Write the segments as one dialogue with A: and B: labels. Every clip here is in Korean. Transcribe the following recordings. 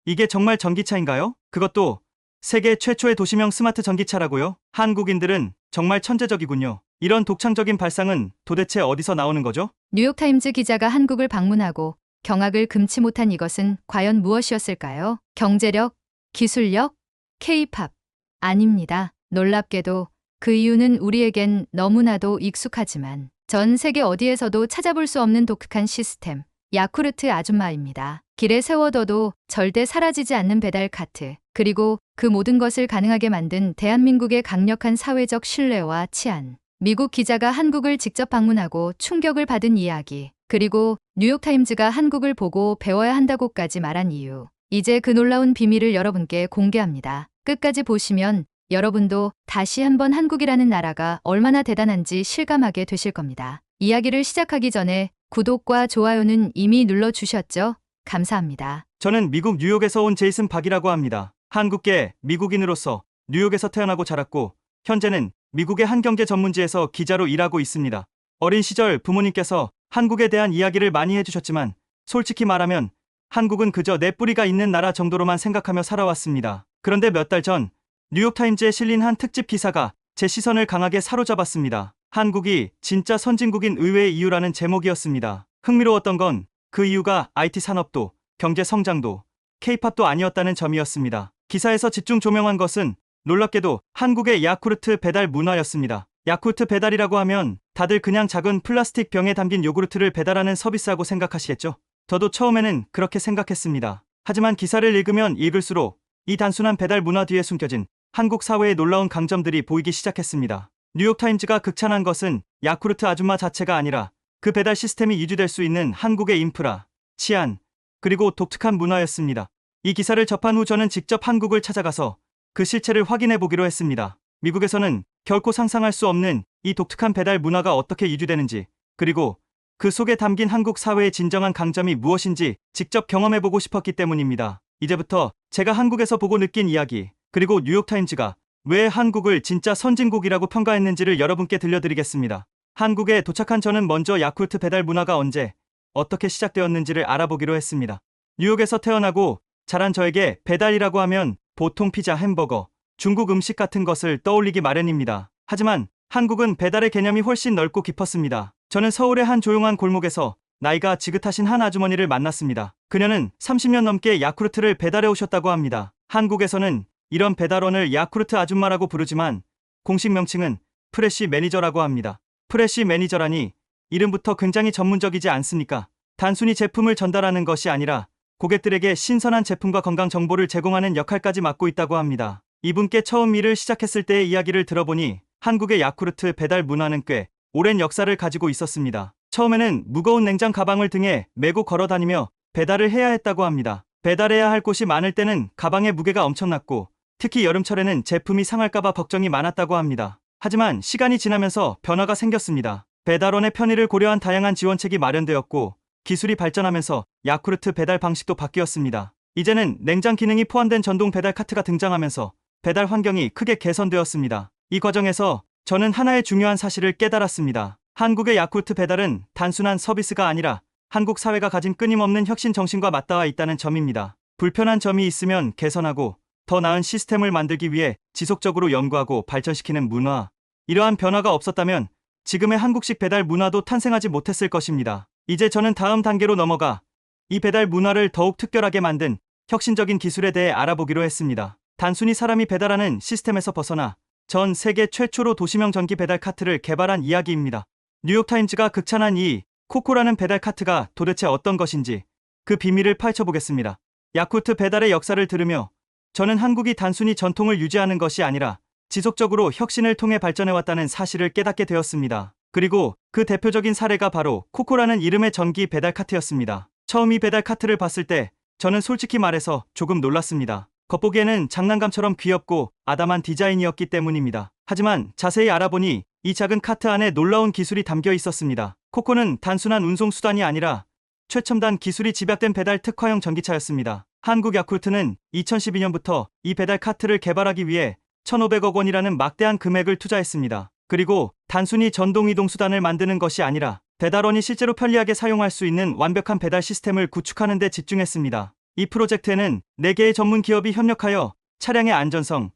A: 이게 정말 전기차인가요? 그것도 세계 최초의 도시명 스마트 전기차라고요? 한국인들은 정말 천재적이군요. 이런 독창적인 발상은 도대체 어디서 나오는 거죠?
B: 뉴욕타임즈 기자가 한국을 방문하고 경악을 금치 못한 이것은 과연 무엇이었을까요? 경제력, 기술력, K-팝. 아닙니다. 놀랍게도 그 이유는 우리에겐 너무나도 익숙하지만 전 세계 어디에서도 찾아볼 수 없는 독특한 시스템, 야쿠르트 아줌마입니다. 길에 세워둬도 절대 사라지지 않는 배달 카트, 그리고 그 모든 것을 가능하게 만든 대한민국의 강력한 사회적 신뢰와 치안. 미국 기자가 한국을 직접 방문하고 충격을 받은 이야기, 그리고 뉴욕타임즈가 한국을 보고 배워야 한다고까지 말한 이유. 이제 그 놀라운 비밀을 여러분께 공개합니다. 끝까지 보시면 여러분도 다시 한번 한국이라는 나라가 얼마나 대단한지 실감하게 되실 겁니다. 이야기를 시작하기 전에 구독과 좋아요는 이미 눌러주셨죠? 감사합니다.
A: 저는 미국 뉴욕에서 온 제이슨 박이라고 합니다. 한국계 미국인으로서 뉴욕에서 태어나고 자랐고 현재는 미국의 한 경제 전문지에서 기자로 일하고 있습니다. 어린 시절 부모님께서 한국에 대한 이야기를 많이 해주셨지만 솔직히 말하면 한국은 그저 내 뿌리가 있는 나라 정도로만 생각하며 살아왔습니다. 그런데 몇 달 전 뉴욕타임즈에 실린 한 특집 기사가 제 시선을 강하게 사로잡았습니다. 한국이 진짜 선진국인 의외의 이유라는 제목이었습니다. 흥미로웠던 건 그 이유가 IT 산업도 경제 성장도 K-팝도 아니었다는 점이었습니다. 기사에서 집중 조명한 것은 놀랍게도 한국의 야쿠르트 배달 문화였습니다. 야쿠르트 배달이라고 하면 다들 그냥 작은 플라스틱 병에 담긴 요구르트를 배달하는 서비스라고 생각하시겠죠? 저도 처음에는 그렇게 생각했습니다. 하지만 기사를 읽으면 읽을수록 이 단순한 배달 문화 뒤에 숨겨진 한국 사회의 놀라운 강점들이 보이기 시작했습니다. 뉴욕타임즈가 극찬한 것은 야쿠르트 아줌마 자체가 아니라 그 배달 시스템이 유지될 수 있는 한국의 인프라, 치안, 그리고 독특한 문화였습니다. 이 기사를 접한 후 저는 직접 한국을 찾아가서 그 실체를 확인해 보기로 했습니다. 미국에서는 결코 상상할 수 없는 이 독특한 배달 문화가 어떻게 유지되는지, 그리고 그 속에 담긴 한국 사회의 진정한 강점이 무엇인지 직접 경험해 보고 싶었기 때문입니다. 이제부터 제가 한국에서 보고 느낀 이야기, 그리고 뉴욕타임즈가 왜 한국을 진짜 선진국이라고 평가했는지를 여러분께 들려드리겠습니다. 한국에 도착한 저는 먼저 야쿠르트 배달 문화가 언제, 어떻게 시작되었는지를 알아보기로 했습니다. 뉴욕에서 태어나고 자란 저에게 배달이라고 하면 보통 피자, 햄버거, 중국 음식 같은 것을 떠올리기 마련입니다. 하지만 한국은 배달의 개념이 훨씬 넓고 깊었습니다. 저는 서울의 한 조용한 골목에서 나이가 지긋하신 한 아주머니를 만났습니다. 그녀는 30년 넘게 야쿠르트를 배달해 오셨다고 합니다. 한국에서는 이런 배달원을 야쿠르트 아줌마라고 부르지만 공식 명칭은 프레시 매니저라고 합니다. 프레시 매니저라니 이름부터 굉장히 전문적이지 않습니까? 단순히 제품을 전달하는 것이 아니라 고객들에게 신선한 제품과 건강 정보를 제공하는 역할까지 맡고 있다고 합니다. 이분께 처음 일을 시작했을 때의 이야기를 들어보니 한국의 야쿠르트 배달 문화는 꽤 오랜 역사를 가지고 있었습니다. 처음에는 무거운 냉장 가방을 등에 메고 걸어다니며 배달을 해야 했다고 합니다. 배달해야 할 곳이 많을 때는 가방의 무게가 엄청났고 특히 여름철에는 제품이 상할까봐 걱정이 많았다고 합니다. 하지만 시간이 지나면서 변화가 생겼습니다. 배달원의 편의를 고려한 다양한 지원책이 마련되었고 기술이 발전하면서 야쿠르트 배달 방식도 바뀌었습니다. 이제는 냉장 기능이 포함된 전동 배달 카트가 등장하면서 배달 환경이 크게 개선되었습니다. 이 과정에서 저는 하나의 중요한 사실을 깨달았습니다. 한국의 야쿠르트 배달은 단순한 서비스가 아니라 한국 사회가 가진 끊임없는 혁신 정신과 맞닿아 있다는 점입니다. 불편한 점이 있으면 개선하고 더 나은 시스템을 만들기 위해 지속적으로 연구하고 발전시키는 문화. 이러한 변화가 없었다면 지금의 한국식 배달 문화도 탄생하지 못했을 것입니다. 이제 저는 다음 단계로 넘어가 이 배달 문화를 더욱 특별하게 만든 혁신적인 기술에 대해 알아보기로 했습니다. 단순히 사람이 배달하는 시스템에서 벗어나 전 세계 최초로 도시명 전기 배달 카트를 개발한 이야기입니다. 뉴욕타임즈가 극찬한 이 코코라는 배달 카트가 도대체 어떤 것인지 그 비밀을 파헤쳐보겠습니다. 야쿠르트 배달의 역사를 들으며 저는 한국이 단순히 전통을 유지하는 것이 아니라 지속적으로 혁신을 통해 발전해왔다는 사실을 깨닫게 되었습니다. 그리고 그 대표적인 사례가 바로 코코라는 이름의 전기 배달 카트였습니다. 처음 이 배달 카트를 봤을 때 저는 솔직히 말해서 조금 놀랐습니다. 겉보기에는 장난감처럼 귀엽고 아담한 디자인이었기 때문입니다. 하지만 자세히 알아보니 이 작은 카트 안에 놀라운 기술이 담겨 있었습니다. 코코는 단순한 운송수단이 아니라 최첨단 기술이 집약된 배달 특화형 전기차였습니다. 한국 야쿠르트는 2012년부터 이 배달 카트를 개발하기 위해 1,500억 원이라는 막대한 금액을 투자했습니다. 그리고 단순히 전동 이동 수단을 만드는 것이 아니라 배달원이 실제로 편리하게 사용할 수 있는 완벽한 배달 시스템을 구축하는 데 집중했습니다. 이 프로젝트에는 4개의 전문 기업이 협력하여 차량의 안전성,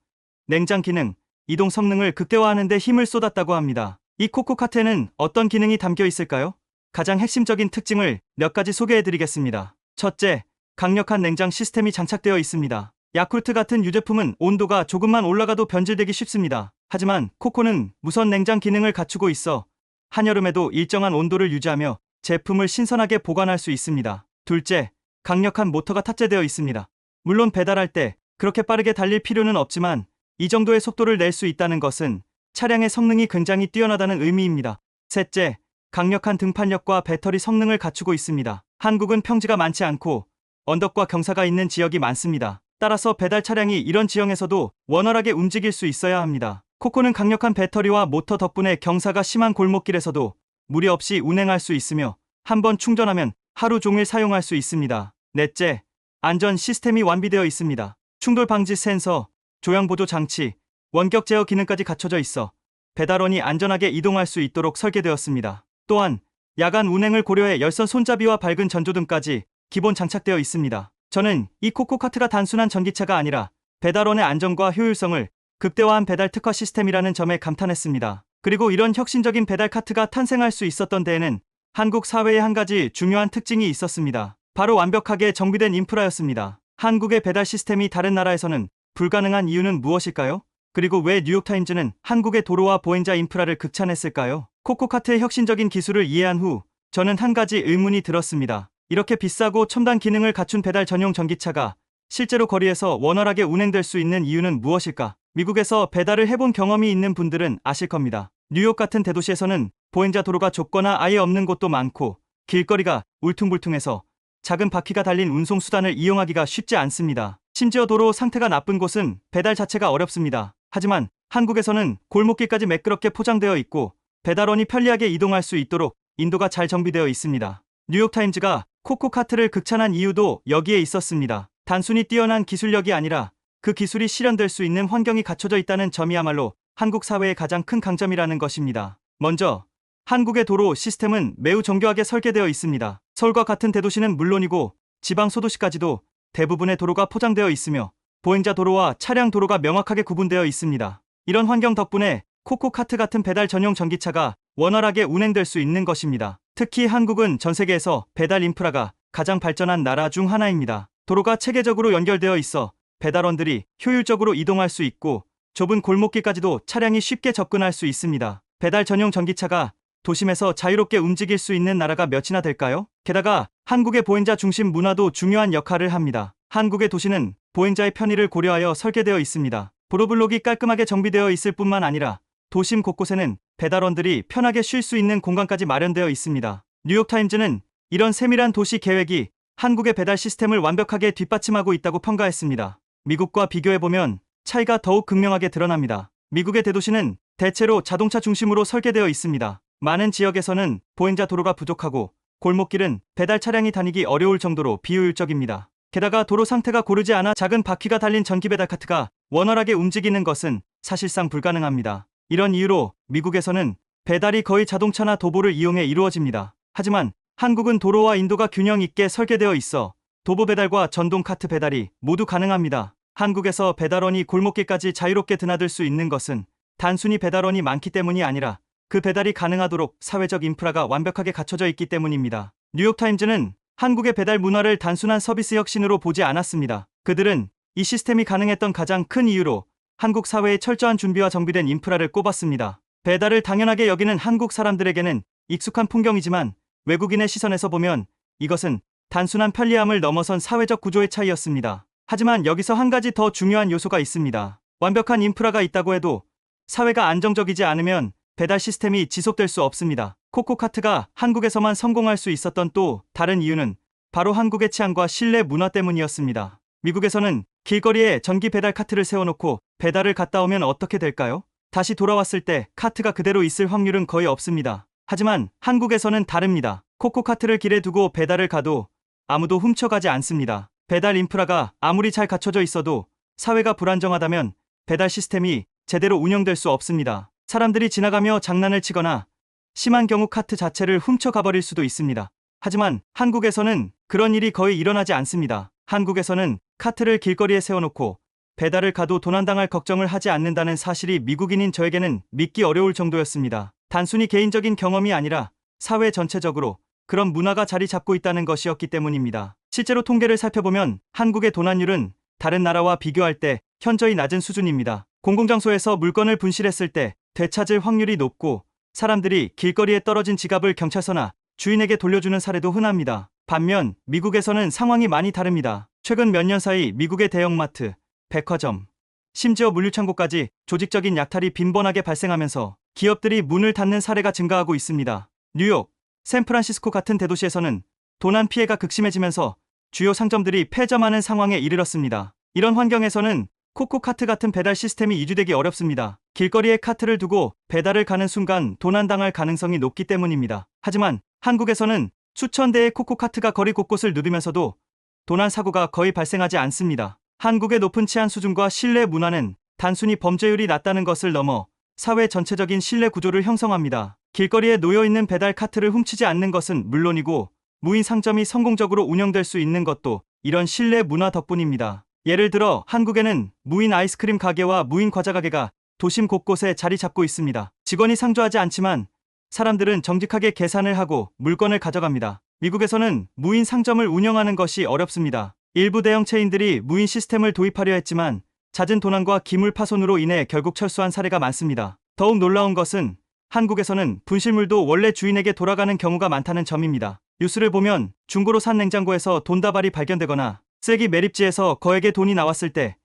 A: 냉장 기능, 이동 성능을 극대화하는 데 힘을 쏟았다고 합니다. 이 코코카트에는 어떤 기능이 담겨 있을까요? 가장 핵심적인 특징을 몇 가지 소개해드리겠습니다. 첫째, 강력한 냉장 시스템이 장착되어 있습니다. 야쿠르트 같은 유제품은 온도가 조금만 올라가도 변질되기 쉽습니다. 하지만 코코는 무선 냉장 기능을 갖추고 있어 한여름에도 일정한 온도를 유지하며 제품을 신선하게 보관할 수 있습니다. 둘째, 강력한 모터가 탑재되어 있습니다. 물론 배달할 때 그렇게 빠르게 달릴 필요는 없지만 이 정도의 속도를 낼 수 있다는 것은 차량의 성능이 굉장히 뛰어나다는 의미입니다. 셋째, 강력한 등판력과 배터리 성능을 갖추고 있습니다. 한국은 평지가 많지 않고 언덕과 경사가 있는 지역이 많습니다. 따라서 배달 차량이 이런 지형에서도 원활하게 움직일 수 있어야 합니다. 코코는 강력한 배터리와 모터 덕분에 경사가 심한 골목길에서도 무리 없이 운행할 수 있으며 한번 충전하면 하루 종일 사용할 수 있습니다. 넷째, 안전 시스템이 완비되어 있습니다. 충돌 방지 센서, 조형 보조 장치, 원격 제어 기능까지 갖춰져 있어 배달원이 안전하게 이동할 수 있도록 설계되었습니다. 또한 야간 운행을 고려해 열선 손잡이와 밝은 전조등까지 기본 장착되어 있습니다. 저는 이 코코카트가 단순한 전기차가 아니라 배달원의 안전과 효율성을 극대화한 배달 특화 시스템이라는 점에 감탄했습니다. 그리고 이런 혁신적인 배달 카트가 탄생할 수 있었던 데에는 한국 사회에 한 가지 중요한 특징이 있었습니다. 바로 완벽하게 정비된 인프라였습니다. 한국의 배달 시스템이 다른 나라에서는 불가능한 이유는 무엇일까요? 그리고 왜 뉴욕타임즈는 한국의 도로와 보행자 인프라를 극찬했을까요? 코코카트의 혁신적인 기술을 이해한 후 저는 한 가지 의문이 들었습니다. 이렇게 비싸고 첨단 기능을 갖춘 배달 전용 전기차가 실제로 거리에서 원활하게 운행될 수 있는 이유는 무엇일까? 미국에서 배달을 해본 경험이 있는 분들은 아실 겁니다. 뉴욕 같은 대도시에서는 보행자 도로가 좁거나 아예 없는 곳도 많고 길거리가 울퉁불퉁해서 작은 바퀴가 달린 운송수단을 이용하기가 쉽지 않습니다. 심지어 도로 상태가 나쁜 곳은 배달 자체가 어렵습니다. 하지만 한국에서는 골목길까지 매끄럽게 포장되어 있고 배달원이 편리하게 이동할 수 있도록 인도가 잘 정비되어 있습니다. 뉴욕타임즈가 코코카트를 극찬한 이유도 여기에 있었습니다. 단순히 뛰어난 기술력이 아니라 그 기술이 실현될 수 있는 환경이 갖춰져 있다는 점이야말로 한국 사회의 가장 큰 강점이라는 것입니다. 먼저 한국의 도로 시스템은 매우 정교하게 설계되어 있습니다. 서울과 같은 대도시는 물론이고 지방 소도시까지도 대부분의 도로가 포장되어 있으며 보행자 도로와 차량 도로가 명확하게 구분되어 있습니다. 이런 환경 덕분에 코코카트 같은 배달 전용 전기차가 원활하게 운행될 수 있는 것입니다. 특히 한국은 전 세계에서 배달 인프라가 가장 발전한 나라 중 하나입니다. 도로가 체계적으로 연결되어 있어 배달원들이 효율적으로 이동할 수 있고 좁은 골목길까지도 차량이 쉽게 접근할 수 있습니다. 배달 전용 전기차가 도심에서 자유롭게 움직일 수 있는 나라가 몇이나 될까요? 게다가 한국의 보행자 중심 문화도 중요한 역할을 합니다. 한국의 도시는 보행자의 편의를 고려하여 설계되어 있습니다. 도로블록이 깔끔하게 정비되어 있을 뿐만 아니라 도심 곳곳에는 배달원들이 편하게 쉴 수 있는 공간까지 마련되어 있습니다. 뉴욕타임즈는 이런 세밀한 도시 계획이 한국의 배달 시스템을 완벽하게 뒷받침하고 있다고 평가했습니다. 미국과 비교해보면 차이가 더욱 극명하게 드러납니다. 미국의 대도시는 대체로 자동차 중심으로 설계되어 있습니다. 많은 지역에서는 보행자 도로가 부족하고 골목길은 배달 차량이 다니기 어려울 정도로 비효율적입니다. 게다가 도로 상태가 고르지 않아 작은 바퀴가 달린 전기 배달 카트가 원활하게 움직이는 것은 사실상 불가능합니다. 이런 이유로 미국에서는 배달이 거의 자동차나 도보를 이용해 이루어집니다. 하지만 한국은 도로와 인도가 균형 있게 설계되어 있어 도보 배달과 전동 카트 배달이 모두 가능합니다. 한국에서 배달원이 골목길까지 자유롭게 드나들 수 있는 것은 단순히 배달원이 많기 때문이 아니라 그 배달이 가능하도록 사회적 인프라가 완벽하게 갖춰져 있기 때문입니다. 뉴욕타임즈는 한국의 배달 문화를 단순한 서비스 혁신으로 보지 않았습니다. 그들은 이 시스템이 가능했던 가장 큰 이유로 한국 사회의 철저한 준비와 정비된 인프라를 꼽았습니다. 배달을 당연하게 여기는 한국 사람들에게는 익숙한 풍경이지만 외국인의 시선에서 보면 이것은 단순한 편리함을 넘어선 사회적 구조의 차이였습니다. 하지만 여기서 한 가지 더 중요한 요소가 있습니다. 완벽한 인프라가 있다고 해도 사회가 안정적이지 않으면 배달 시스템이 지속될 수 없습니다. 코코카트가 한국에서만 성공할 수 있었던 또 다른 이유는 바로 한국의 치안과 신뢰 문화 때문이었습니다. 미국에서는 길거리에 전기 배달 카트를 세워놓고 배달을 갔다 오면 어떻게 될까요? 다시 돌아왔을 때 카트가 그대로 있을 확률은 거의 없습니다. 하지만 한국에서는 다릅니다. 코코카트를 길에 두고 배달을 가도 아무도 훔쳐가지 않습니다. 배달 인프라가 아무리 잘 갖춰져 있어도 사회가 불안정하다면 배달 시스템이 제대로 운영될 수 없습니다. 사람들이 지나가며 장난을 치거나 심한 경우 카트 자체를 훔쳐가버릴 수도 있습니다. 하지만 한국에서는 그런 일이 거의 일어나지 않습니다. 한국에서는 카트를 길거리에 세워놓고 배달을 가도 도난당할 걱정을 하지 않는다는 사실이 미국인인 저에게는 믿기 어려울 정도였습니다. 단순히 개인적인 경험이 아니라 사회 전체적으로 그런 문화가 자리 잡고 있다는 것이었기 때문입니다. 실제로 통계를 살펴보면 한국의 도난율은 다른 나라와 비교할 때 현저히 낮은 수준입니다. 공공장소에서 물건을 분실했을 때 되찾을 확률이 높고 사람들이 길거리에 떨어진 지갑을 경찰서나 주인에게 돌려주는 사례도 흔합니다. 반면 미국에서는 상황이 많이 다릅니다. 최근 몇 년 사이 미국의 대형마트, 백화점, 심지어 물류창고까지 조직적인 약탈이 빈번하게 발생하면서 기업들이 문을 닫는 사례가 증가하고 있습니다. 뉴욕, 샌프란시스코 같은 대도시에서는 도난 피해가 극심해지면서 주요 상점들이 폐점하는 상황에 이르렀습니다. 이런 환경에서는 코코카트 같은 배달 시스템이 유지되기 어렵습니다. 길거리에 카트를 두고 배달을 가는 순간 도난당할 가능성이 높기 때문입니다. 하지만 한국에서는 수천 대의 코코카트가 거리 곳곳을 누비면서도 도난 사고가 거의 발생하지 않습니다. 한국의 높은 치안 수준과 신뢰 문화는 단순히 범죄율이 낮다는 것을 넘어 사회 전체적인 신뢰 구조를 형성합니다. 길거리에 놓여있는 배달 카트를 훔치지 않는 것은 물론이고 무인 상점이 성공적으로 운영될 수 있는 것도 이런 신뢰 문화 덕분입니다. 예를 들어 한국에는 무인 아이스크림 가게와 무인 과자 가게가 도심 곳곳에 자리 잡고 있습니다. 직원이 상주하지 않지만 사람들은 정직하게 계산을 하고 물건을 가져갑니다. 미국에서는 무인 상점을 운영하는 것이 어렵습니다. 일부 대형 체인들이 무인 시스템을 도입하려 했지만 잦은 도난과 기물 파손으로 인해 결국 철수한 사례가 많습니다. 더욱 놀라운 것은 한국에서는 분실물도 원래 주인에게 돌아가는 경우가 많다는 점입니다. 뉴스를 보면 중고로 산 냉장고에서 돈다발이 발견되거나 쓰레기 매립지에서 거액의 돈이 나왔을 때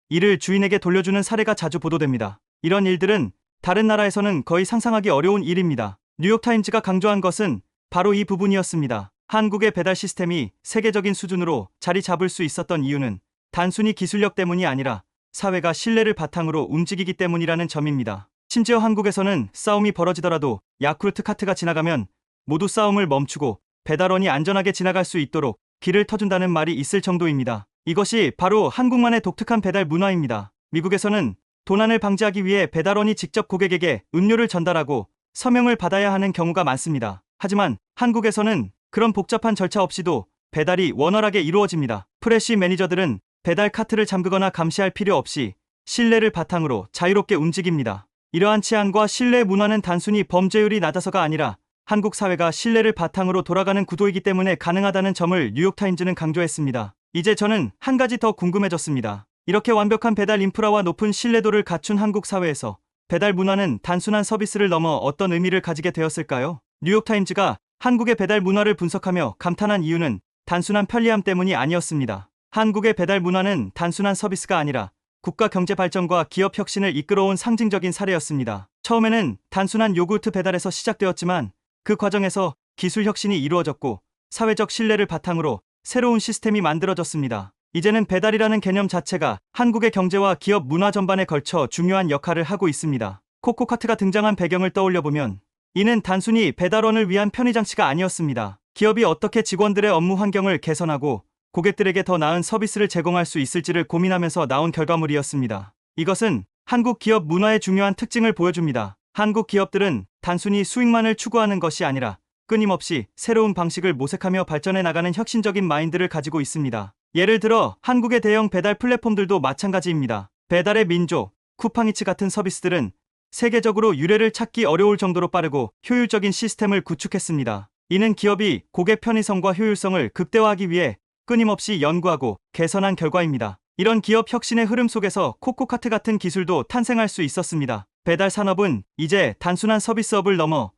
A: 이를 주인에게 돌려주는 사례가 자주 보도됩니다. 이런 일들은 다른 나라에서는 거의 상상하기 어려운 일입니다. 뉴욕타임즈가 강조한 것은 바로 이 부분이었습니다. 한국의 배달 시스템이 세계적인 수준으로 자리 잡을 수 있었던 이유는 단순히 기술력 때문이 아니라 사회가 신뢰를 바탕으로 움직이기 때문이라는 점입니다. 심지어 한국에서는 싸움이 벌어지더라도 야쿠르트 카트가 지나가면 모두 싸움을 멈추고 배달원이 안전하게 지나갈 수 있도록 길을 터준다는 말이 있을 정도입니다. 이것이 바로 한국만의 독특한 배달 문화입니다. 미국에서는 도난을 방지하기 위해 배달원이 직접 고객에게 음료를 전달하고 서명을 받아야 하는 경우가 많습니다. 하지만 한국에서는 그런 복잡한 절차 없이도 배달이 원활하게 이루어집니다. 프레시 매니저들은 배달 카트를 잠그거나 감시할 필요 없이 신뢰를 바탕으로 자유롭게 움직입니다. 이러한 치안과 신뢰 문화는 단순히 범죄율이 낮아서가 아니라 한국 사회가 신뢰를 바탕으로 돌아가는 구도이기 때문에 가능하다는 점을 뉴욕타임즈는 강조했습니다. 이제 저는 한 가지 더 궁금해졌습니다. 이렇게 완벽한 배달 인프라와 높은 신뢰도를 갖춘 한국 사회에서 배달 문화는 단순한 서비스를 넘어 어떤 의미를 가지게 되었을까요? 뉴욕타임즈가 한국의 배달 문화를 분석하며 감탄한 이유는 단순한 편리함 때문이 아니었습니다. 한국의 배달 문화는 단순한 서비스가 아니라 국가 경제 발전과 기업 혁신을 이끌어온 상징적인 사례였습니다. 처음에는 단순한 요구르트 배달에서 시작되었지만 그 과정에서 기술 혁신이 이루어졌고 사회적 신뢰를 바탕으로 새로운 시스템이 만들어졌습니다. 이제는 배달이라는 개념 자체가 한국의 경제와 기업 문화 전반에 걸쳐 중요한 역할을 하고 있습니다. 코코카트가 등장한 배경을 떠올려보면 이는 단순히 배달원을 위한 편의장치가 아니었습니다. 기업이 어떻게 직원들의 업무 환경을 개선하고 고객들에게 더 나은 서비스를 제공할 수 있을지를 고민하면서 나온 결과물이었습니다. 이것은 한국 기업 문화의 중요한 특징을 보여줍니다. 한국 기업들은 단순히 수익만을 추구하는 것이 아니라 끊임없이 새로운 방식을 모색하며 발전해 나가는 혁신적인 마인드를 가지고 있습니다. 예를 들어 한국의 대형 배달 플랫폼들도 마찬가지입니다. 배달의 민족, 쿠팡이츠 같은 서비스들은 세계적으로 유례를 찾기 어려울 정도로 빠르고 효율적인 시스템을 구축했습니다. 이는 기업이 고객 편의성과 효율성을 극대화하기 위해 끊임없이 연구하고 개선한 결과입니다. 이런 기업 혁신의 흐름 속에서 코코카트 같은 기술도 탄생할 수 있었습니다. 배달 산업은 이제 단순한 서비스업을 넘어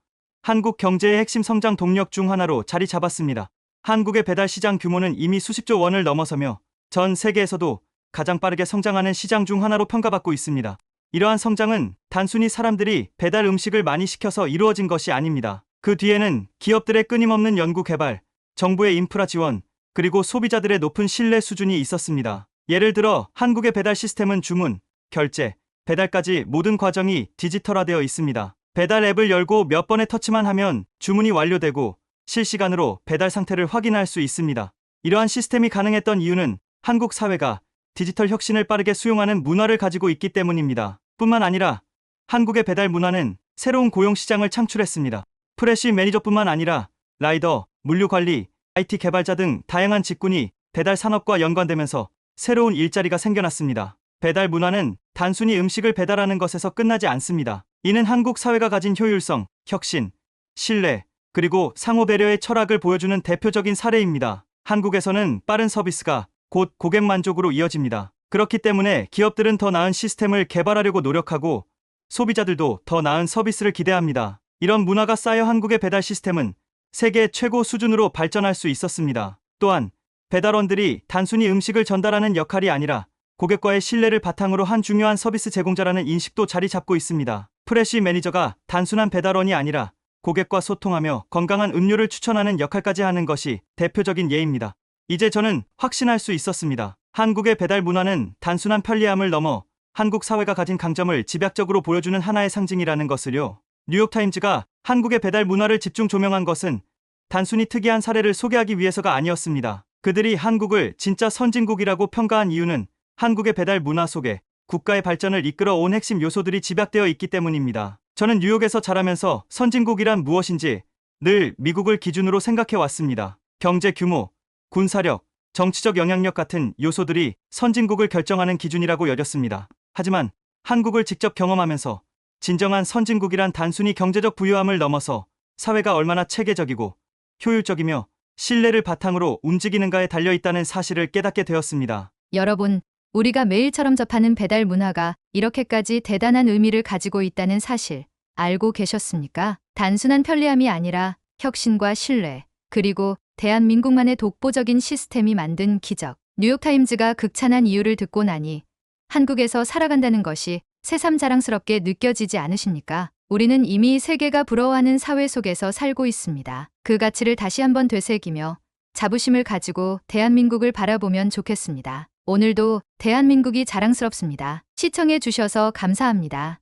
A: 한국 경제의 핵심 성장 동력 중 하나로 자리 잡았습니다. 한국의 배달 시장 규모는 이미 수십조 원을 넘어서며 전 세계에서도 가장 빠르게 성장하는 시장 중 하나로 평가받고 있습니다. 이러한 성장은 단순히 사람들이 배달 음식을 많이 시켜서 이루어진 것이 아닙니다. 그 뒤에는 기업들의 끊임없는 연구 개발, 정부의 인프라 지원, 그리고 소비자들의 높은 신뢰 수준이 있었습니다. 예를 들어 한국의 배달 시스템은 주문, 결제, 배달까지 모든 과정이 디지털화되어 있습니다. 배달 앱을 열고 몇 번의 터치만 하면 주문이 완료되고 실시간으로 배달 상태를 확인할 수 있습니다. 이러한 시스템이 가능했던 이유는 한국 사회가 디지털 혁신을 빠르게 수용하는 문화를 가지고 있기 때문입니다. 뿐만 아니라 한국의 배달 문화는 새로운 고용 시장을 창출했습니다. 프레시 매니저뿐만 아니라 라이더, 물류 관리, IT 개발자 등 다양한 직군이 배달 산업과 연관되면서 새로운 일자리가 생겨났습니다. 배달 문화는 단순히 음식을 배달하는 것에서 끝나지 않습니다. 이는 한국 사회가 가진 효율성, 혁신, 신뢰, 그리고 상호 배려의 철학을 보여주는 대표적인 사례입니다. 한국에서는 빠른 서비스가 곧 고객 만족으로 이어집니다. 그렇기 때문에 기업들은 더 나은 시스템을 개발하려고 노력하고 소비자들도 더 나은 서비스를 기대합니다. 이런 문화가 쌓여 한국의 배달 시스템은 세계 최고 수준으로 발전할 수 있었습니다. 또한 배달원들이 단순히 음식을 전달하는 역할이 아니라 고객과의 신뢰를 바탕으로 한 중요한 서비스 제공자라는 인식도 자리 잡고 있습니다. 프레시 매니저가 단순한 배달원이 아니라 고객과 소통하며 건강한 음료를 추천하는 역할까지 하는 것이 대표적인 예입니다. 이제 저는 확신할 수 있었습니다. 한국의 배달 문화는 단순한 편리함을 넘어 한국 사회가 가진 강점을 집약적으로 보여주는 하나의 상징이라는 것을요. 뉴욕타임즈가 한국의 배달 문화를 집중 조명한 것은 단순히 특이한 사례를 소개하기 위해서가 아니었습니다. 그들이 한국을 진짜 선진국이라고 평가한 이유는 한국의 배달 문화 속에 국가의 발전을 이끌어 온 핵심 요소들이 집약되어 있기 때문입니다. 저는 뉴욕에서 자라면서 선진국이란 무엇인지 늘 미국을 기준으로 생각해 왔습니다. 경제 규모, 군사력, 정치적 영향력 같은 요소들이 선진국을 결정하는 기준이라고 여겼습니다. 하지만 한국을 직접 경험하면서 진정한 선진국이란 단순히 경제적 부유함을 넘어서 사회가 얼마나 체계적이고 효율적이며 신뢰를 바탕으로 움직이는가에 달려있다는 사실을 깨닫게 되었습니다.
B: 여러분, 우리가 매일처럼 접하는 배달 문화가 이렇게까지 대단한 의미를 가지고 있다는 사실 알고 계셨습니까? 단순한 편리함이 아니라 혁신과 신뢰, 그리고 대한민국만의 독보적인 시스템이 만든 기적. 뉴욕타임즈가 극찬한 이유를 듣고 나니 한국에서 살아간다는 것이 새삼 자랑스럽게 느껴지지 않으십니까? 우리는 이미 세계가 부러워하는 사회 속에서 살고 있습니다. 그 가치를 다시 한번 되새기며 자부심을 가지고 대한민국을 바라보면 좋겠습니다. 오늘도 대한민국이 자랑스럽습니다. 시청해 주셔서 감사합니다.